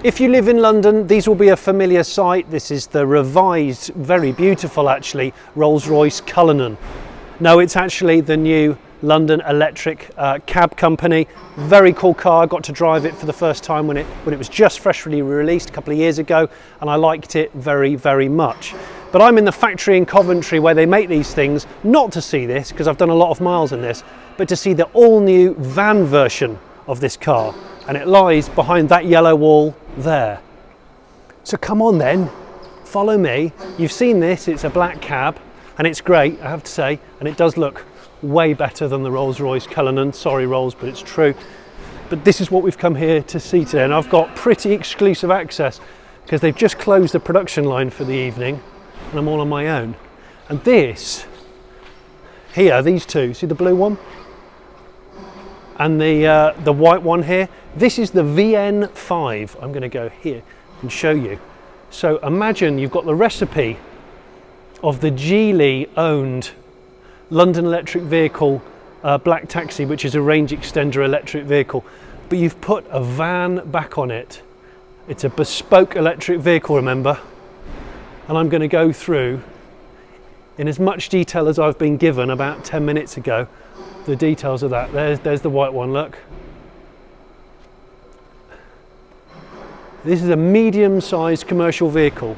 If you live in London, these will be a familiar sight. This is the revised, very beautiful actually, Rolls-Royce Cullinan. No, it's actually the new London electric cab company. Very cool car. I got to drive it for the first time when it was just freshly released a couple of years ago, and I liked it very, very much. But I'm in the factory in Coventry where they make these things, not to see this, because I've done a lot of miles in this, but to see the all-new van version of this car. And it lies behind that yellow wall there. So come on then, follow me. You've seen this, it's a black cab, and it's great, I have to say, and it does look way better than the Rolls-Royce Cullinan. Sorry Rolls, but it's true. But this is what we've come here to see today, and I've got pretty exclusive access because they've just closed the production line for the evening, and I'm all on my own. And this here, these two, see the blue one and the white one here, this is the VN5. I'm going to go here and show you. So imagine you've got the recipe of the Geely owned London electric vehicle black taxi, which is a range extender electric vehicle, but you've put a van back on it. It's a bespoke electric vehicle, remember, and I'm going to go through in as much detail as I've been given about 10 minutes ago the details of that. There's the white one, look. This is a medium-sized commercial vehicle.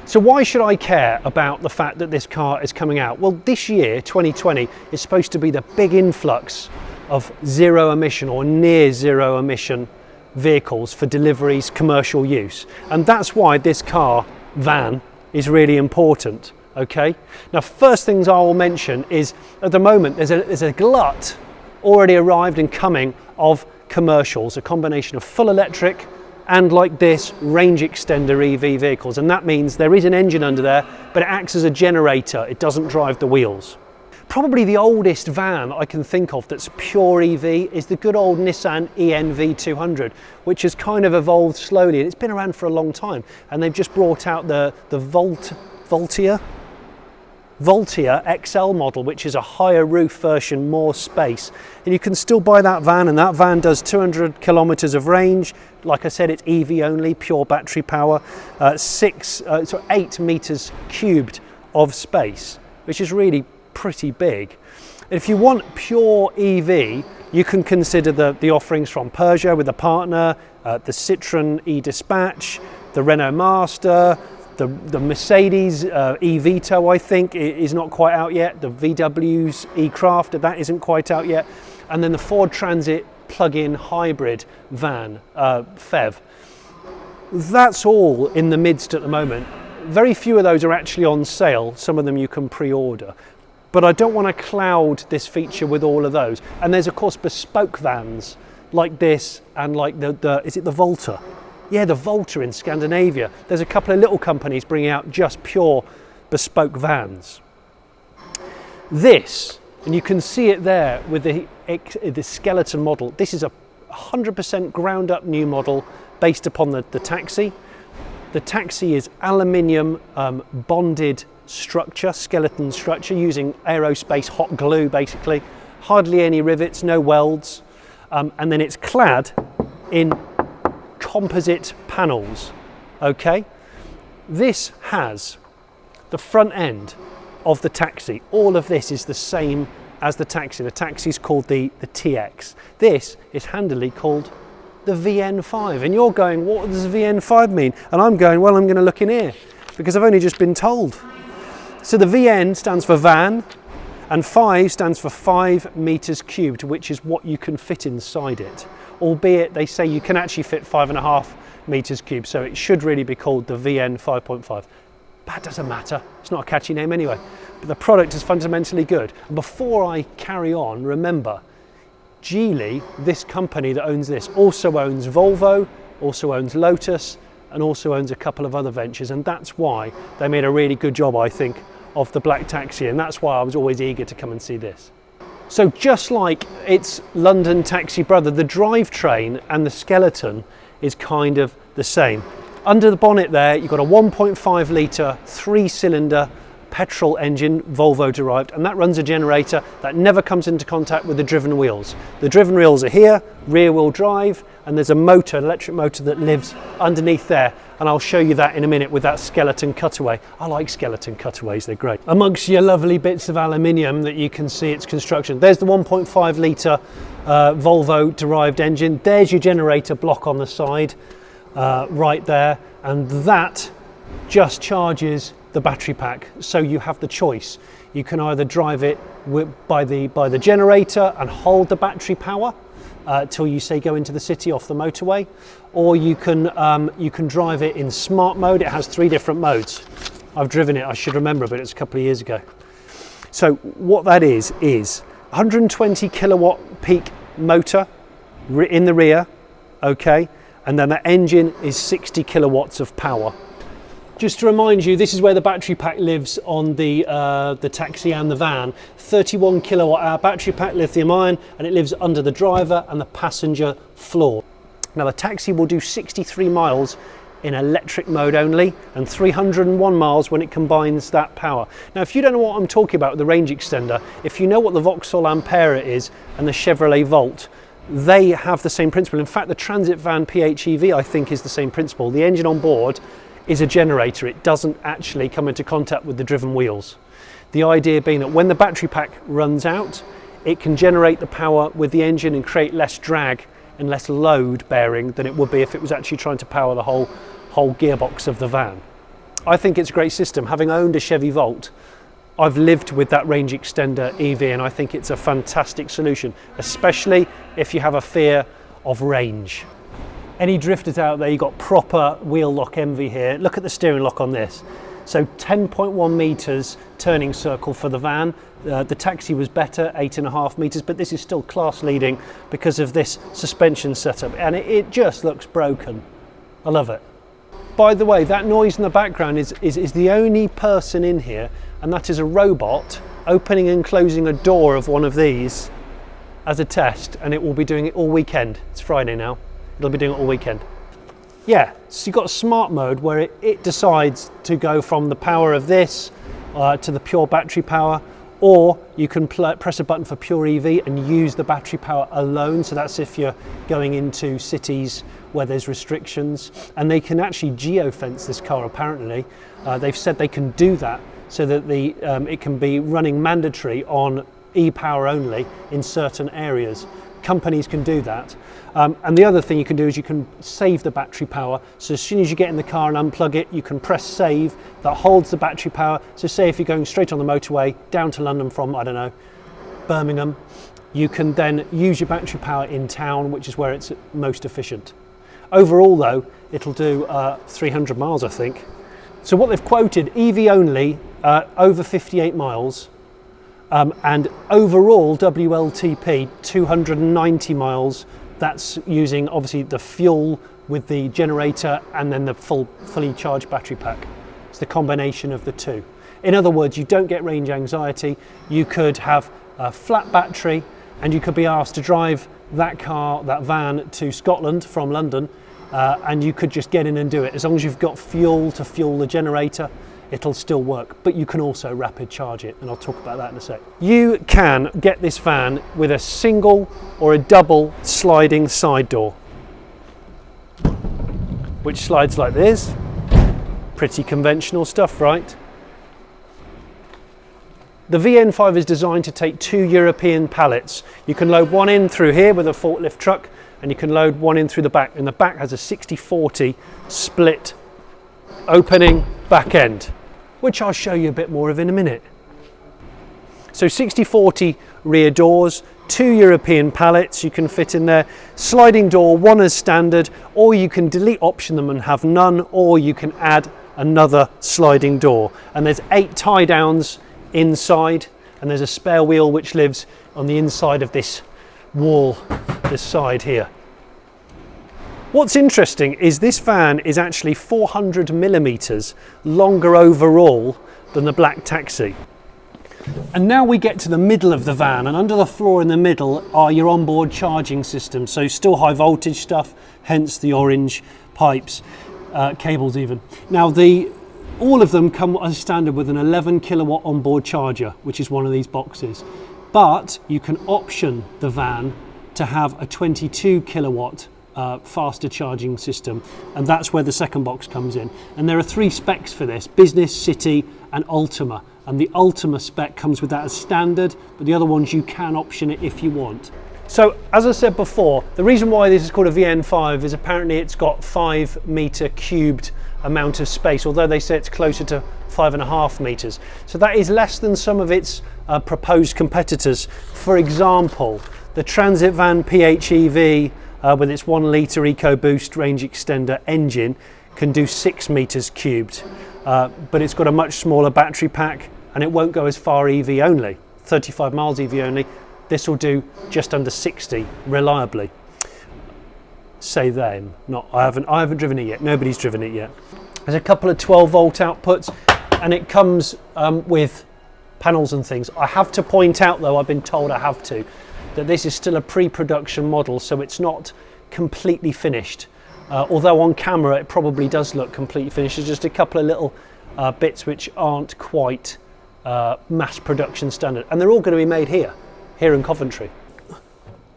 So why should I care about the fact that this car is coming out? Well, this year, 2020, is supposed to be the big influx of zero emission or near zero emission vehicles for deliveries, commercial use. And that's why this car, van, is really important, okay? Now, first things I will mention is, at the moment, there's a glut already arrived and coming of commercials, a combination of full electric and, like this, range extender EV vehicles, and that means there is an engine under there, but it acts as a generator. It doesn't drive the wheels. Probably the oldest van I can think of that's pure EV is the good old Nissan ENV 200, which has kind of evolved slowly, and it's been around for a long time, and they've just brought out the Voltia XL model, which is a higher roof version, more space, and you can still buy that van, and that van does 200 kilometers of range. Like I said, it's EV only, pure battery power, 8 meters cubed of space, which is really pretty big. And if you want pure EV, you can consider the offerings from Peugeot with a partner, the Citroën e-Dispatch, the Renault Master, the Mercedes e-Vito, I think, is not quite out yet. The VW's e-Craft, that isn't quite out yet. And then the Ford Transit plug-in hybrid van, PHEV. That's all in the midst at the moment. Very few of those are actually on sale. Some of them you can pre-order. But I don't want to cloud this feature with all of those. And there's, of course, bespoke vans like this and like is it the Volta? Yeah, the Volta in Scandinavia. There's a couple of little companies bringing out just pure bespoke vans. This, and you can see it there with the skeleton model. This is a 100% ground up new model based upon the taxi. The taxi is aluminium bonded structure, skeleton structure, using aerospace hot glue basically. Hardly any rivets, no welds. And then it's clad in composite panels, okay? This has the front end of the taxi. All of this is the same as the taxi. The taxi is called the TX. This is handily called the VN5. And you're going, what does VN5 mean? And I'm going, well, I'm going to look in here because I've only just been told. So the VN stands for van, and 5 stands for 5 meters cubed, which is what you can fit inside it. Albeit they say you can actually fit 5.5 meters cubed, so it should really be called the VN 5.5. That doesn't matter, it's not a catchy name anyway. But the product is fundamentally good. And before I carry on, remember, Geely, this company that owns this, also owns Volvo, also owns Lotus, and also owns a couple of other ventures, and that's why they made a really good job, I think, of the black taxi, and that's why I was always eager to come and see this. So just like its London taxi brother, the drivetrain and the skeleton is kind of the same. Under the bonnet there, you've got a 1.5 litre 3-cylinder petrol engine, Volvo derived, and that runs a generator that never comes into contact with the driven wheels. The driven wheels are here, rear wheel drive, and there's a motor, an electric motor that lives underneath there, and I'll show you that in a minute with that skeleton cutaway. I like skeleton cutaways, they're great. Amongst your lovely bits of aluminium that you can see its construction, there's the 1.5 litre Volvo derived engine, there's your generator block on the side, right there, and that just charges the battery pack, so you have the choice. You can either drive it by the generator and hold the battery power till you say go into the city off the motorway, or you can drive it in smart mode. It has 3 different modes. I've driven it, I should remember, but it's a couple of years ago. So what that is 120 kilowatt peak motor in the rear, okay, and then the engine is 60 kilowatts of power. Just to remind you, this is where the battery pack lives on the taxi and the van. 31 kilowatt hour battery pack, lithium ion, and it lives under the driver and the passenger floor. Now the taxi will do 63 miles in electric mode only, and 301 miles when it combines that power. Now if you don't know what I'm talking about with the range extender, if you know what the Vauxhall Ampera is and the Chevrolet Volt, they have the same principle. In fact, the Transit van PHEV, I think, is the same principle. The engine on board is a generator. It doesn't actually come into contact with the driven wheels. The idea being that when the battery pack runs out, it can generate the power with the engine and create less drag and less load bearing than it would be if it was actually trying to power the whole gearbox of the van. I think it's a great system. Having owned a Chevy Volt, I've lived with that range extender EV, and I think it's a fantastic solution, especially if you have a fear of range. Any drifters out there, you've got proper wheel lock envy here. Look at the steering lock on this. So 10.1 meters turning circle for the van. The taxi was better, 8.5 meters, but this is still class leading because of this suspension setup, and it just looks broken. I love it. By the way, that noise in the background is the only person in here, and that is a robot opening and closing a door of one of these as a test, and it will be doing it all weekend. It's Friday now. It'll be doing it all weekend. Yeah, so you've got smart mode where it decides to go from the power of this to the pure battery power, or you can press a button for pure EV and use the battery power alone. So that's if you're going into cities where there's restrictions, and they can actually geofence this car apparently. They've said they can do that so that it can be running mandatory on e-power only in certain areas. Companies can do that. And the other thing you can do is you can save the battery power. So as soon as you get in the car and unplug it, you can press save. That holds the battery power. So say if you're going straight on the motorway down to London from, I don't know, Birmingham, you can then use your battery power in town, which is where it's most efficient. Overall though, it'll do 300 miles, I think. So what they've quoted, EV only, over 58 miles. And overall WLTP 290 miles. That's using obviously the fuel with the generator and then the fully charged battery pack. It's the combination of the two. In other words, you don't get range anxiety. You could have a flat battery and you could be asked to drive that van to Scotland from London, and you could just get in and do it. As long as you've got fuel to fuel the generator, it'll still work, but you can also rapid charge it, and I'll talk about that in a sec. You can get this van with a single or a double sliding side door, which slides like this. Pretty conventional stuff, right? The VN5 is designed to take 2 European pallets. You can load one in through here with a forklift truck, and you can load one in through the back, and the back has a 60-40 split opening back end, which I'll show you a bit more of in a minute. So 60-40 rear doors, 2 European pallets you can fit in there, sliding door, one as standard, or you can delete option them and have none, or you can add another sliding door. And there's 8 tie downs inside, and there's a spare wheel which lives on the inside of this wall, this side here. What's interesting is this van is actually 400 millimeters longer overall than the black taxi. And now we get to the middle of the van, and under the floor in the middle are your onboard charging systems, so still high voltage stuff, hence the orange pipes, cables even. Now all of them come as standard with an 11 kilowatt onboard charger, which is one of these boxes, but you can option the van to have a 22 kilowatt faster charging system, and that's where the second box comes in. And there are 3 specs for this: Business, City and Ultima. And the Ultima spec comes with that as standard, but the other ones you can option it if you want. So as I said before, the reason why this is called a VN5 is apparently it's got 5 meter cubed amount of space, although they say it's closer to 5.5 meters. So that is less than some of its proposed competitors. For example, the Transit Van PHEV with its 1 litre EcoBoost range extender engine can do 6 meters cubed. But it's got a much smaller battery pack and it won't go as far EV only, 35 miles EV only. This will do just under 60 reliably. Say them, not I haven't driven it yet. Nobody's driven it yet. There's a couple of 12 volt outputs, and it comes with panels and things. I have to point out though, I've been told I have to, that this is still a pre-production model, so it's not completely finished. Although on camera it probably does look completely finished. There's just a couple of little bits which aren't quite mass production standard, and they're all going to be made here in Coventry.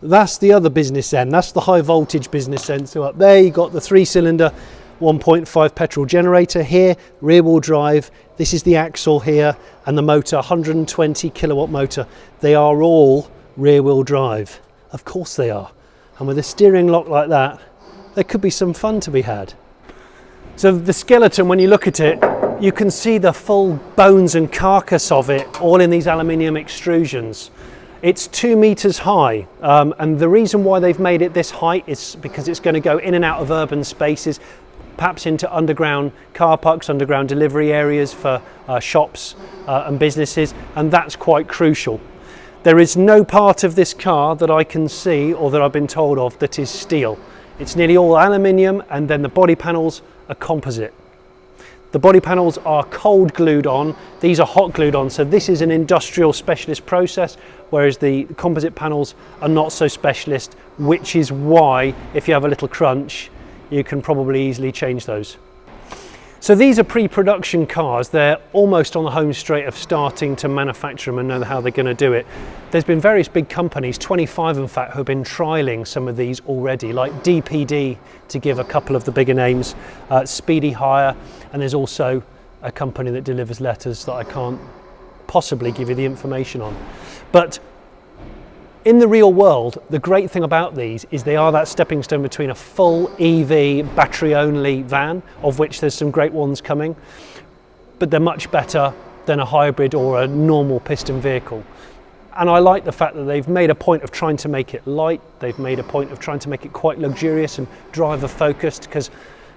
That's the other business end, that's the high voltage business end. So up there you got the 3-cylinder 1.5 petrol generator here, rear wheel drive. This is the axle here, and the motor, 120 kilowatt motor. They are all rear wheel drive, of course they are. And with a steering lock like that, there could be some fun to be had. So the skeleton, when you look at it, you can see the full bones and carcass of it all in these aluminium extrusions. It's 2 meters high, and the reason why they've made it this height is because it's going to go in and out of urban spaces, perhaps into underground car parks, underground delivery areas for shops and businesses, and that's quite crucial. There is no part of this car that I can see or that I've been told of that is steel. It's nearly all aluminium, and then the body panels are composite. The body panels are cold glued on, these are hot glued on, so this is an industrial specialist process, whereas the composite panels are not so specialist, which is why if you have a little crunch, you can probably easily change those. So these are pre-production cars. They're almost on the home straight of starting to manufacture them and know how they're going to do it. There's been various big companies, 25 in fact, who have been trialling some of these already, like DPD, to give a couple of the bigger names, Speedy Hire, and there's also a company that delivers letters that I can't possibly give you the information on. But in the real world, the great thing about these is they are that stepping stone between a full EV battery-only van, of which there's some great ones coming, but they're much better than a hybrid or a normal piston vehicle. And I like the fact that they've made a point of trying to make it light, they've made a point of trying to make it quite luxurious and driver-focused, because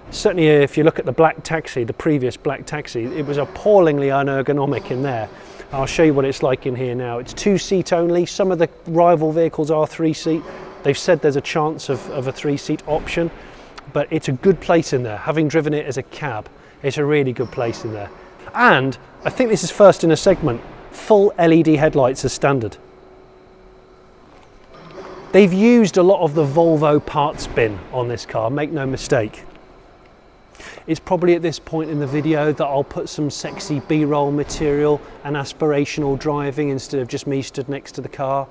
certainly if you look at the black taxi, the previous black taxi, it was appallingly unergonomic in there. I'll show you what it's like in here now. It's 2-seat only. Some of the rival vehicles are 3-seat. They've said there's a chance of a 3-seat option, but it's a good place in there. Having driven it as a cab, it's a really good place in there. And I think this is first in a segment, full LED headlights as standard. They've used a lot of the Volvo parts bin on this car, make no mistake. It's probably at this point in the video that I'll put some sexy B-roll material and aspirational driving instead of just me stood next to the car.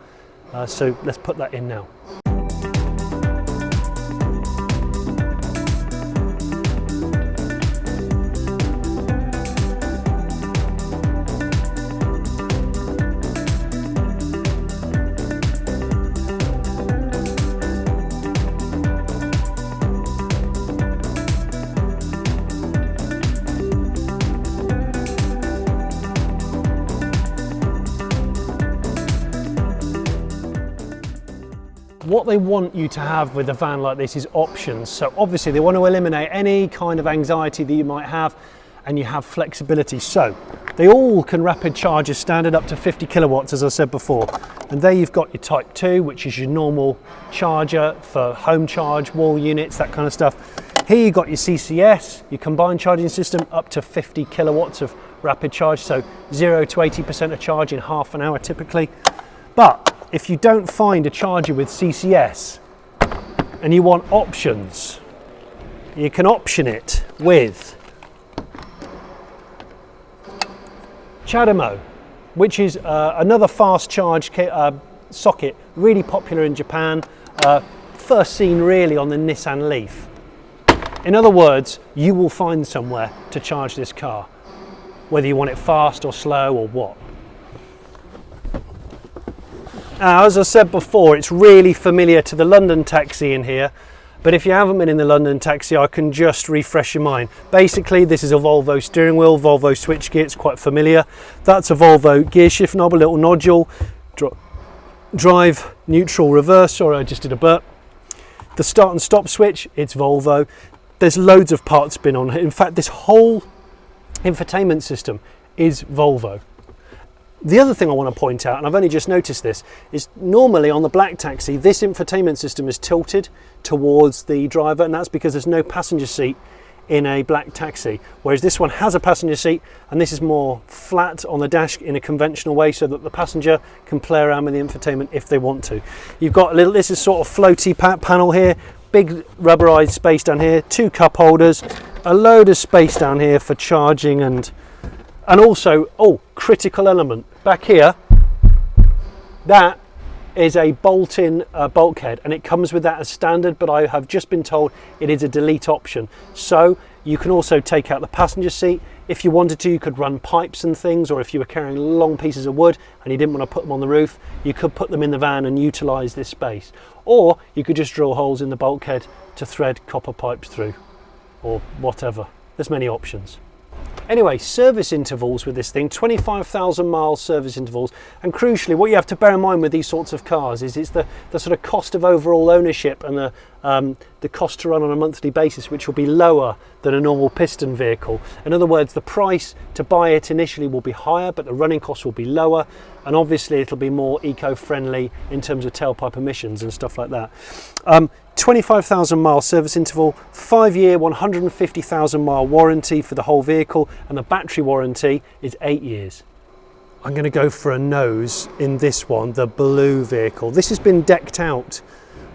So let's put that in now. What they want you to have with a van like this is options. So obviously they want to eliminate any kind of anxiety that you might have and you have flexibility. So they all can rapid charge as standard up to 50 kilowatts, as I said before. And there you've got your Type 2, which is your normal charger for home charge, wall units, that kind of stuff. Here you've got your CCS, your combined charging system, up to 50 kilowatts of rapid charge, so 0 to 80% of charge in half an hour typically. But if you don't find a charger with CCS and you want options, you can option it with CHAdeMO, which is another fast charge socket, really popular in Japan, first seen really on the Nissan Leaf. In other words, you will find somewhere to charge this car, whether you want it fast or slow or what. Now, as I said before, it's really familiar to the London taxi in here, but if you haven't been in the London taxi, I can just refresh your mind. Basically, this is a Volvo steering wheel, Volvo switchgear, it's quite familiar. That's a Volvo gear shift knob, a little nodule, drive, neutral, reverse, sorry I just did a burp. The start and stop switch, it's Volvo. There's loads of parts been on it. In fact, this whole infotainment system is Volvo. The other thing I want to point out, and I've only just noticed this, is normally on the black taxi, this infotainment system is tilted towards the driver, and that's because there's no passenger seat in a black taxi, whereas this one has a passenger seat, and this is more flat on the dash in a conventional way so that the passenger can play around with the infotainment if they want to. You've got a little, this is sort of floaty panel here, big rubberized space down here, 2 cup holders, a load of space down here for charging, and also, oh, critical element back here, that is a bolt-in bulkhead, and it comes with that as standard, but I have just been told it is a delete option. So you can also take out the passenger seat. If you wanted to, you could run pipes and things, or if you were carrying long pieces of wood and you didn't want to put them on the roof, you could put them in the van and utilize this space. Or you could just drill holes in the bulkhead to thread copper pipes through, or whatever. There's many options. Anyway, service intervals with this thing, 25,000 mile service intervals, and crucially what you have to bear in mind with these sorts of cars is it's the sort of cost of overall ownership and the cost to run on a monthly basis, which will be lower than a normal piston vehicle. In other words, the price to buy it initially will be higher, but the running costs will be lower, and obviously it'll be more eco-friendly in terms of tailpipe emissions and stuff like that. 25,000 mile service interval, 5-year 150,000 mile warranty for the whole vehicle, and the battery warranty is 8 years. I'm going to go for a nose in this one, the blue vehicle. This has been decked out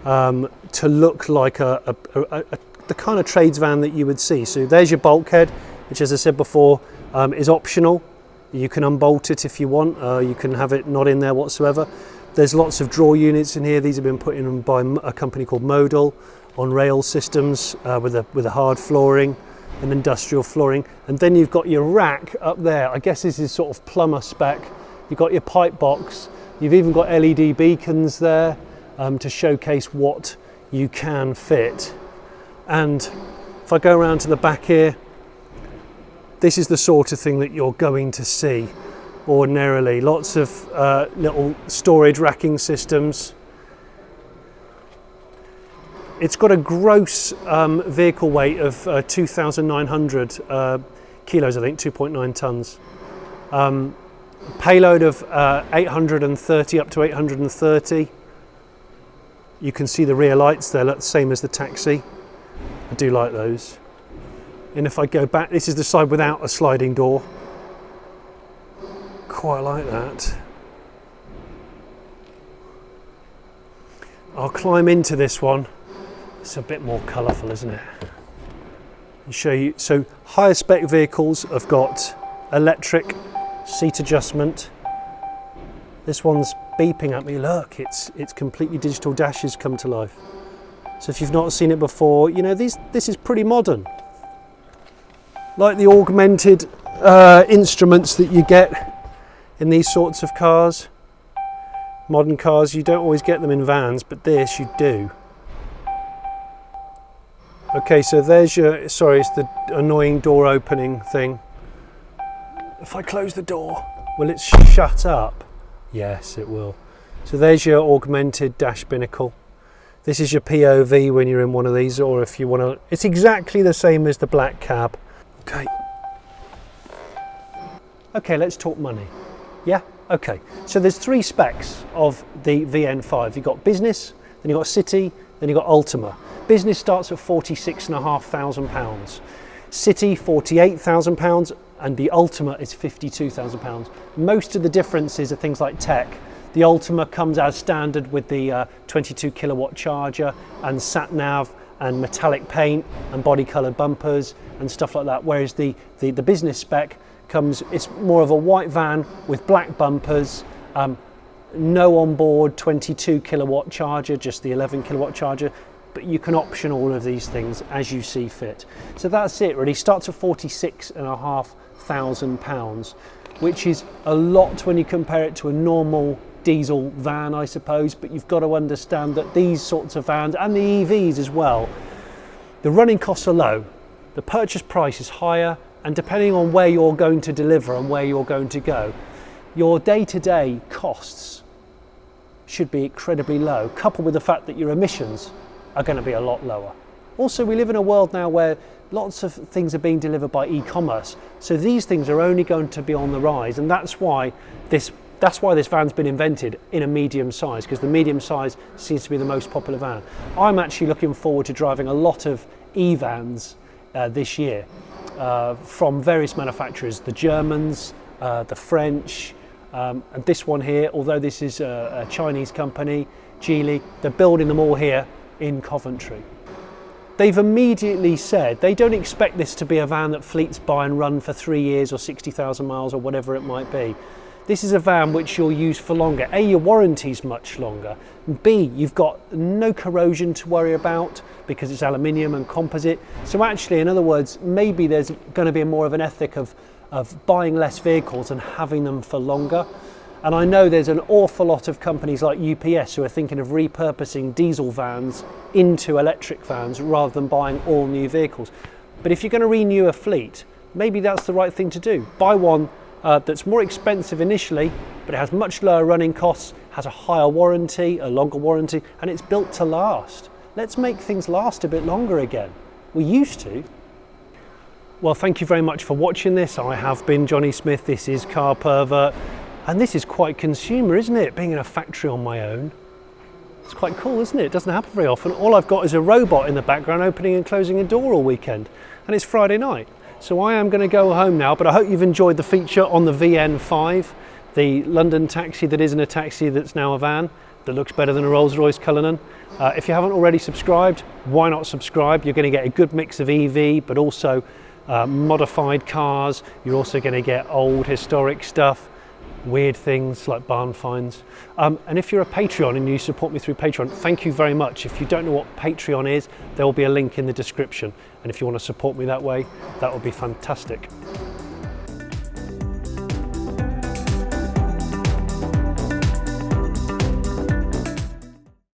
to look like the kind of trades van that you would see. So there's your bulkhead, which, as I said before, is optional. You can unbolt it if you want, you can have it not in there whatsoever. There's lots of drawer units in here. These have been put in by a company called Modal on rail systems with a hard flooring and industrial flooring. And then you've got your rack up there. I guess this is sort of plumber spec. You've got your pipe box. You've even got LED beacons there to showcase what you can fit. And if I go around to the back here, this is the sort of thing that you're going to see ordinarily. Lots of little storage racking systems. It's got a gross vehicle weight of 2,900 kilos, I think, 2.9 tons. Payload of 830 up to 830. You can see the rear lights, they're the same as the taxi. I do like those. And if I go back, this is the side without a sliding door. Quite like that. I'll climb into this one. It's a bit more colourful, isn't it? I'll show you. So higher spec vehicles have got electric seat adjustment. This one's beeping at me. Look, it's completely digital dashes come to life. So if you've not seen it before, you know, this is pretty modern. Like the augmented instruments that you get in these sorts of cars. Modern cars, you don't always get them in vans, but this you do. Okay, so there's your, sorry, it's the annoying door opening thing. If I close the door, will it shut up? Yes, it will. So there's your augmented dash binnacle. This is your POV when you're in one of these, or if you want to, it's exactly the same as the black cab. Okay, Okay, let's talk money. Yeah, okay. So there's 3 specs of the VN5. You've got business, then you've got city, then you've got Ultima. Business starts at £46,500. City, £48,000, and the Ultima is £52,000. Most of the differences are things like tech. The Ultima comes as standard with the 22 kilowatt charger and sat nav and metallic paint and body coloured bumpers and stuff like that, whereas the business spec comes, it's more of a white van with black bumpers, no onboard 22 kilowatt charger, just the 11 kilowatt charger, but you can option all of these things as you see fit. So that's it really. Starts at £46,500, which is a lot when you compare it to a normal diesel van, I suppose, but you've got to understand that these sorts of vans, and the EVs as well, the running costs are low, the purchase price is higher, and depending on where you're going to deliver and where you're going to go, your day-to-day costs should be incredibly low, coupled with the fact that your emissions are going to be a lot lower. Also, we live in a world now where lots of things are being delivered by e-commerce, so these things are only going to be on the rise, and that's why this van's been invented in a medium size, because the medium size seems to be the most popular van. I'm actually looking forward to driving a lot of e-vans this year from various manufacturers, the Germans, the French, and this one here, although this is a Chinese company, Geely, they're building them all here in Coventry. They've immediately said they don't expect this to be a van that fleets by and run for 3 years or 60,000 miles or whatever it might be. This is a van which you'll use for longer. A, your warranty's much longer. B, you've got no corrosion to worry about because it's aluminium and composite. So actually, in other words, maybe there's going to be more of an ethic of buying less vehicles and having them for longer. And I know there's an awful lot of companies like UPS who are thinking of repurposing diesel vans into electric vans rather than buying all new vehicles. But if you're going to renew a fleet, maybe that's the right thing to do. Buy one that's more expensive initially, but it has much lower running costs, has a higher warranty, a longer warranty, and it's built to last. Let's make things last a bit longer again. We used to. Well, thank you very much for watching this. I have been Jonny Smith, this is Car Pervert, and this is quite consumer, isn't it? Being in a factory on my own. It's quite cool, isn't it? It doesn't happen very often. All I've got is a robot in the background opening and closing a door all weekend, and it's Friday night. So I am going to go home now, but I hope you've enjoyed the feature on the VN5, the London taxi that isn't a taxi that's now a van, that looks better than a Rolls-Royce Cullinan. If you haven't already subscribed, why not subscribe? You're going to get a good mix of EV, but also modified cars. You're also going to get old historic stuff, weird things like barn finds. And if you're a Patreon and you support me through Patreon, thank you very much. If you don't know what Patreon is, there will be a link in the description. And if you want to support me that way, that would be fantastic.